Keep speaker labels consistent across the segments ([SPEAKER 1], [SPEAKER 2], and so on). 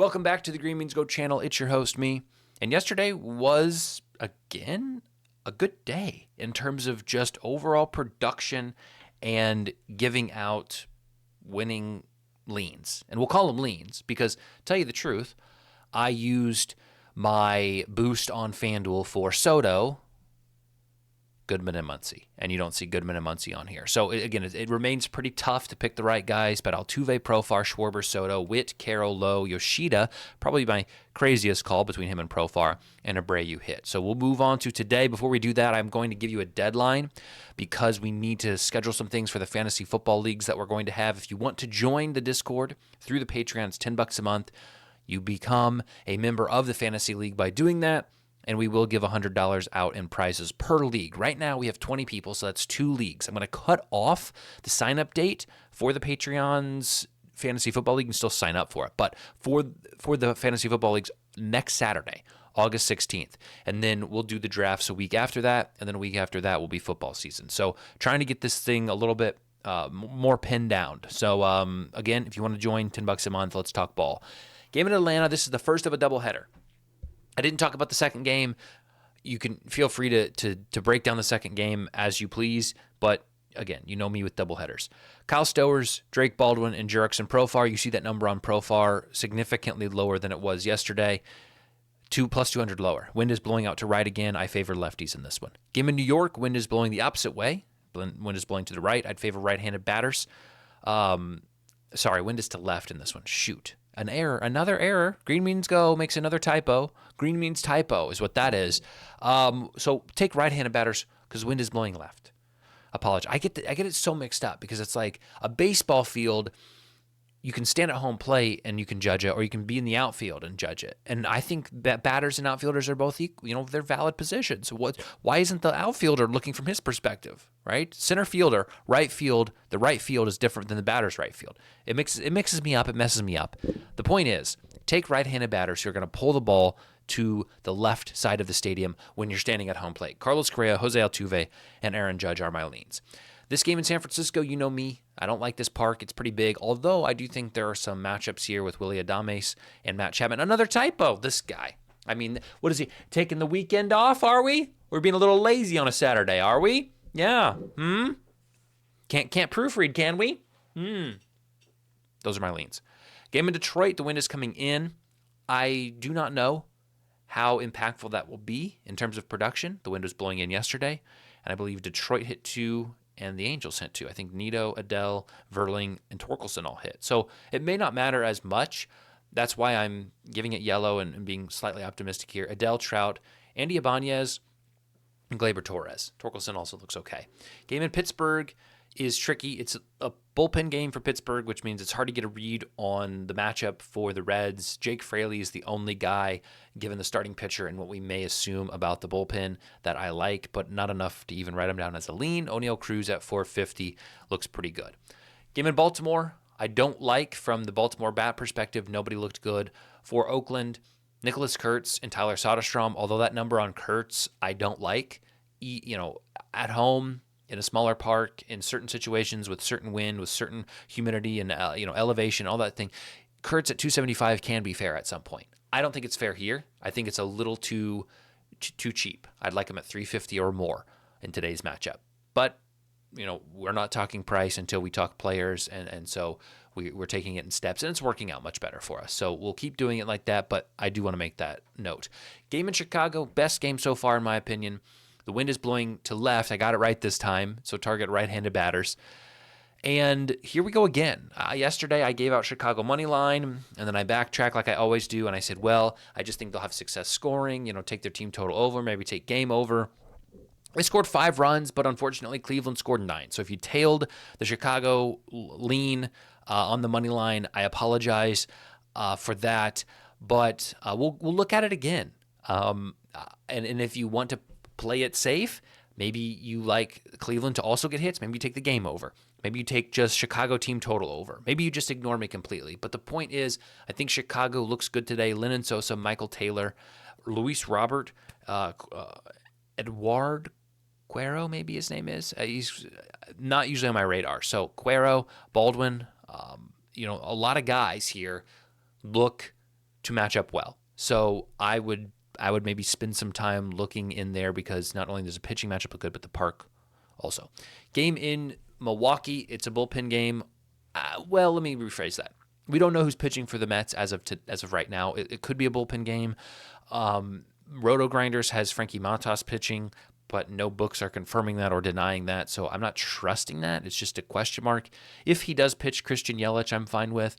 [SPEAKER 1] Welcome back to the Green Means Go channel. It's your host, me. And yesterday was, again, a good day in terms of just overall production and giving out winning leans. And we'll call them leans because, to tell you the truth, I used my boost on FanDuel for Soto, Goodman, and Muncy. And you don't see Goodman and Muncy on here. So, again, it remains pretty tough to pick the right guys, but Altuve, Profar, Schwarber, Soto, Witt, Carroll, Lowe, Yoshida, probably my craziest call between him and Profar, and Abreu hit. So we'll move on to today. Before we do that, I'm going to give you a deadline because we need to schedule some things for the fantasy football leagues that we're going to have. If you want to join the Discord through the Patreon, it's $10 a month. You become a member of the fantasy league by doing that. And we will give $100 out in prizes per league. Right now, we have 20 people, so that's 2 leagues. I'm going to cut off the sign-up date for the Patreon's Fantasy Football League. You can still sign up for it. But for the Fantasy Football Leagues next Saturday, August 16th. And then we'll do the drafts a week after that. And then a week after that will be football season. So trying to get this thing a little bit more pinned down. So, again, if you want to join, $10 a month, let's talk ball. Game in Atlanta, this is the first of a doubleheader. I didn't talk about the second game. You can feel free to break down the second game as you please, but again, you know me with doubleheaders. Kyle Stowers, Drake Baldwin, and Jurickson Profar. You see that number on Profar significantly lower than it was yesterday. Plus 200 lower. Wind is blowing out to right again. I favor lefties in this one. Game in New York, wind is blowing the opposite way. Wind is blowing to the right. I'd favor right-handed batters. Wind is to left in this one. Shoot. Another error. Green Means Go makes another typo. Green means typo is what that is. So take right-handed batters because wind is blowing left. Apologize. I get it so mixed up because it's like a baseball field. You can stand at home plate and you can judge it, or you can be in the outfield and judge it. And I think that batters and outfielders are both equal. They're valid positions. Why isn't the outfielder looking from his perspective, right? Center fielder, right field. The right field is different than the batter's right field. It mixes me up. It messes me up. The point is, take right-handed batters who are going to pull the ball to the left side of the stadium when you're standing at home plate. Carlos Correa, Jose Altuve, and Aaron Judge are my leans. This game in San Francisco, you know me. I don't like this park. It's pretty big, although I do think there are some matchups here with Willy Adames and Matt Chapman. Another typo, this guy. I mean, what is he, taking the weekend off, are we? We're being a little lazy on a Saturday, are we? Yeah. Can't proofread, can we? Those are my leans. Game in Detroit, the wind is coming in. I do not know how impactful that will be in terms of production. The wind was blowing in yesterday, and I believe Detroit hit 2 and the Angels hit 2. I think Nito, Adele, Verling, and Torkelson all hit. So it may not matter as much. That's why I'm giving it yellow and being slightly optimistic here. Adele, Trout, Andy Ibanez, and Gleyber Torres. Torkelson also looks okay. Game in Pittsburgh is tricky. It's a bullpen game for Pittsburgh, which means it's hard to get a read on the matchup for the Reds. Jake Fraley is the only guy, given the starting pitcher and what we may assume about the bullpen, that I like, but not enough to even write him down as a lean. O'Neill Cruz at 450 looks pretty good. Game in Baltimore, I don't like from the Baltimore bat perspective. Nobody looked good. For Oakland, Nicholas Kurtz and Tyler Soderstrom, although that number on Kurtz I don't like. At home, in a smaller park, in certain situations with certain wind, with certain humidity and elevation, all that thing, Kurtz at 275 can be fair at some point. I don't think it's fair here. I think it's a little too cheap. I'd like him at 350 or more in today's matchup. But we're not talking price until we talk players, and so we're taking it in steps, and it's working out much better for us. So we'll keep doing it like that, but I do want to make that note. Game in Chicago, best game so far in my opinion. The wind is blowing to left. I got it right this time, so target right-handed batters. And here we go again. Yesterday, I gave out Chicago money line, and then I backtracked like I always do, and I said, well, I just think they'll have success scoring, take their team total over, maybe take game over. They scored 5 runs, but unfortunately, Cleveland scored 9. So if you tailed the Chicago lean on the money line, I apologize for that, but we'll look at it again. And if you want to play it safe, maybe you like Cleveland to also get hits. Maybe you take the game over. Maybe you take just Chicago team total over. Maybe you just ignore me completely. But the point is, I think Chicago looks good today. Lennon Sosa, Michael Taylor, Luis Robert, Eduard Cuero, maybe his name is. He's not usually on my radar. So Cuero, Baldwin, a lot of guys here look to match up well. So I would maybe spend some time looking in there because not only does the pitching matchup look good, but the park also. Game in Milwaukee, it's a bullpen game. Well, let me rephrase that. We don't know who's pitching for the Mets as of right now. It could be a bullpen game. Roto Grinders has Frankie Montas pitching, but no books are confirming that or denying that, so I'm not trusting that. It's just a question mark. If he does pitch Christian Yelich, I'm fine with.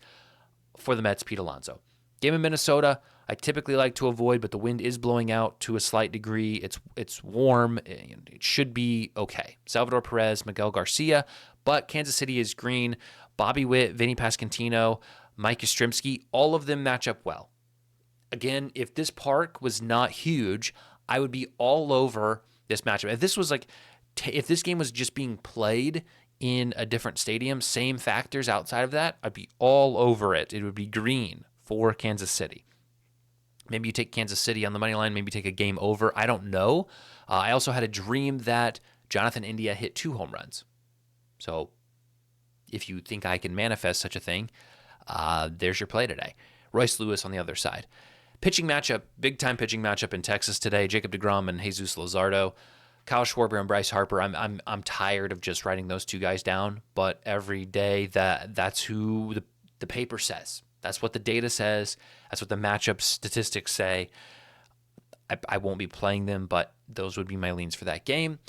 [SPEAKER 1] For the Mets, Pete Alonso. Game in Minnesota, I typically like to avoid, but the wind is blowing out to a slight degree. It's warm. It should be okay. Salvador Perez, Miguel Garcia, but Kansas City is green. Bobby Witt, Vinny Pasquantino, Mike Yastrzemski, all of them match up well. Again, if this park was not huge, I would be all over this matchup. If this was if this game was just being played in a different stadium, same factors outside of that, I'd be all over it. It would be green for Kansas City. Maybe you take Kansas City on the money line, maybe take a game over. I don't know. I also had a dream that Jonathan India hit 2 home runs. So if you think I can manifest such a thing, there's your play today. Royce Lewis on the other side. Pitching matchup, big-time pitching matchup in Texas today. Jacob deGrom and Jesus Luzardo. Kyle Schwarber and Bryce Harper. I'm tired of just writing those two guys down, but every day that's who the paper says. That's what the data says. That's what the matchup statistics say. I won't be playing them, but those would be my leans for that game.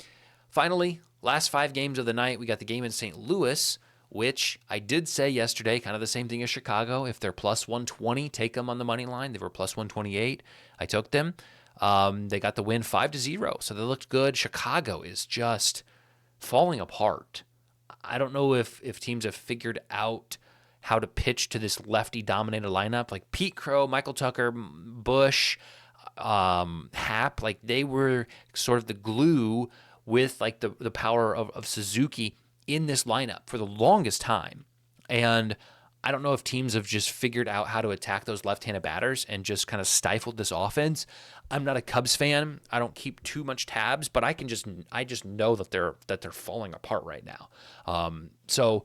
[SPEAKER 1] Finally, last 5 games of the night, we got the game in St. Louis, which I did say yesterday, kind of the same thing as Chicago. If they're plus 120, take them on the money line. They were plus 128. I took them. They got the win 5-0, so they looked good. Chicago is just falling apart. I don't know if teams have figured out how to pitch to this lefty-dominated lineup. Like Pete Crow, Michael Tucker, Bush, Happ, like they were sort of the glue with like the power of Suzuki in this lineup for the longest time. And I don't know if teams have just figured out how to attack those left-handed batters and just kind of stifled this offense. I'm not a Cubs fan. I don't keep too much tabs, but I just know that they're falling apart right now. So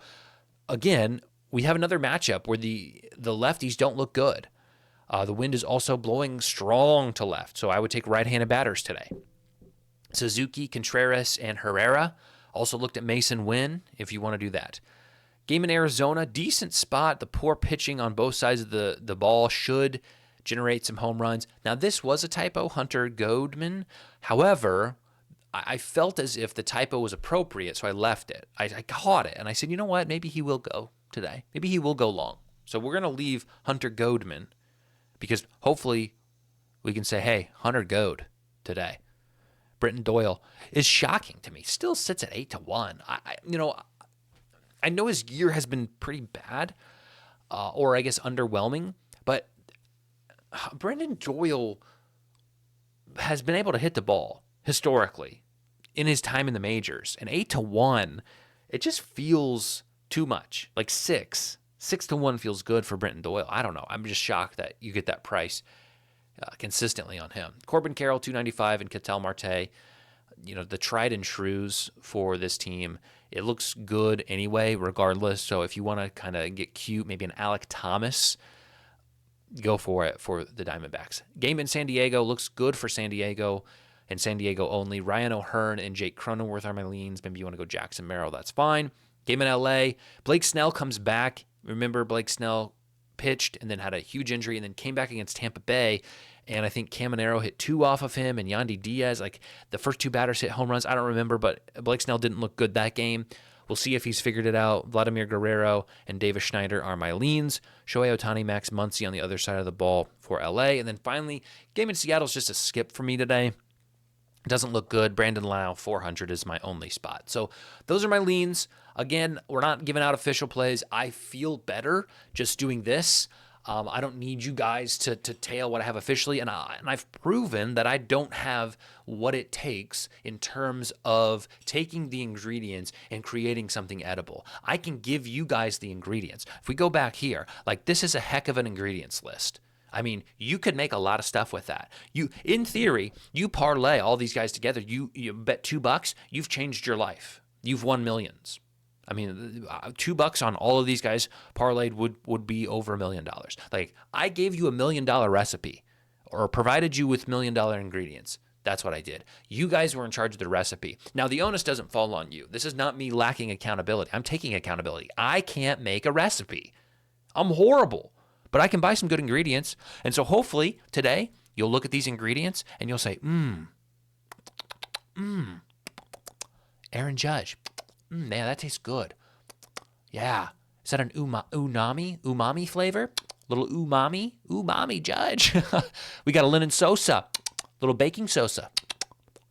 [SPEAKER 1] again, we have another matchup where the lefties don't look good. The wind is also blowing strong to left, so I would take right-handed batters today. Suzuki, Contreras, and Herrera. Also looked at Mason Wynn if you want to do that. Game in Arizona, decent spot. The poor pitching on both sides of the ball should generate some home runs. Now, this was a typo, Hunter Goldman. However, I felt as if the typo was appropriate, so I left it. I caught it, and I said, you know what? Maybe he will go today. Maybe he will go long. So we're going to leave Hunter Goldman because hopefully we can say, hey, Hunter Gold today. Britton Doyle is shocking to me. Still sits at 8-1. I know his year has been pretty bad, or I guess underwhelming, but Brendan Doyle has been able to hit the ball historically in his time in the majors. And 8-1, it just feels too much. Like 6-1 feels good for Brenton Doyle. I don't know. I'm just shocked that you get that price consistently on him. Corbin Carroll, 295, and Ketel Marte, the tried and trues for this team. It looks good anyway, regardless. So if you want to kind of get cute, maybe an Alek Thomas, go for it for the Diamondbacks. Game in San Diego looks good for San Diego and San Diego only. Ryan O'Hearn and Jake Cronenworth are my leans. Maybe you want to go Jackson Merrill. That's fine. Game in LA. Blake Snell comes back. Remember, Blake Snell pitched and then had a huge injury and then came back against Tampa Bay. And I think Caminero hit 2 off of him, and Yandy Diaz, like the first 2 batters hit home runs. I don't remember, but Blake Snell didn't look good that game. We'll see if he's figured it out. Vladimir Guerrero and Davis Schneider are my leans. Shohei Ohtani, Max Muncy on the other side of the ball for LA. And then finally, game in Seattle is just a skip for me today. It doesn't look good. Brandon Lau, 400 is my only spot. So those are my leans. Again, we're not giving out official plays. I feel better just doing this. I don't need you guys to tail what I have officially, and I've proven that I don't have what it takes in terms of taking the ingredients and creating something edible. I can give you guys the ingredients. If we go back here, like this is a heck of an ingredients list. I mean, you could make a lot of stuff with that. In theory, you parlay all these guys together. You bet $2, you've changed your life. You've won millions. I mean, $2 on all of these guys parlayed would be over $1 million. Like, I gave you $1 million recipe or provided you with $1 million ingredients. That's what I did. You guys were in charge of the recipe. Now, the onus doesn't fall on you. This is not me lacking accountability. I'm taking accountability. I can't make a recipe. I'm horrible, but I can buy some good ingredients. And so hopefully today you'll look at these ingredients and you'll say, Aaron Judge, man, that tastes good. Yeah. Is that an umami flavor? Little umami Judge. We got a linen sosa, little baking sosa.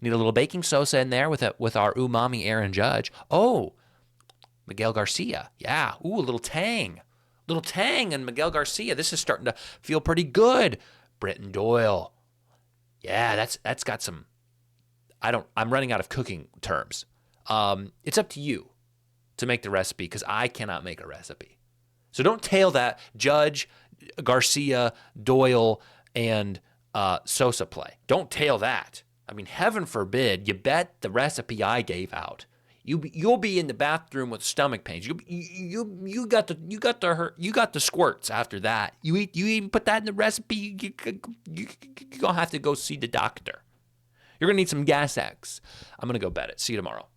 [SPEAKER 1] Need a little baking sosa in there with our umami Aaron Judge. Oh, Miguel Garcia. Yeah. Ooh, a little tang. Little tang and Miguel Garcia. This is starting to feel pretty good. Britton Doyle. Yeah, that's got some. I'm running out of cooking terms. It's up to you to make the recipe because I cannot make a recipe. So don't tail that Judge, Garcia, Doyle, and Sosa play. Don't tail that. I mean, heaven forbid you bet the recipe I gave out. You'll be in the bathroom with stomach pains. You got the squirts after that. You even put that in the recipe. You're gonna have to go see the doctor. You're gonna need some Gas X. I'm gonna go bet it. See you tomorrow.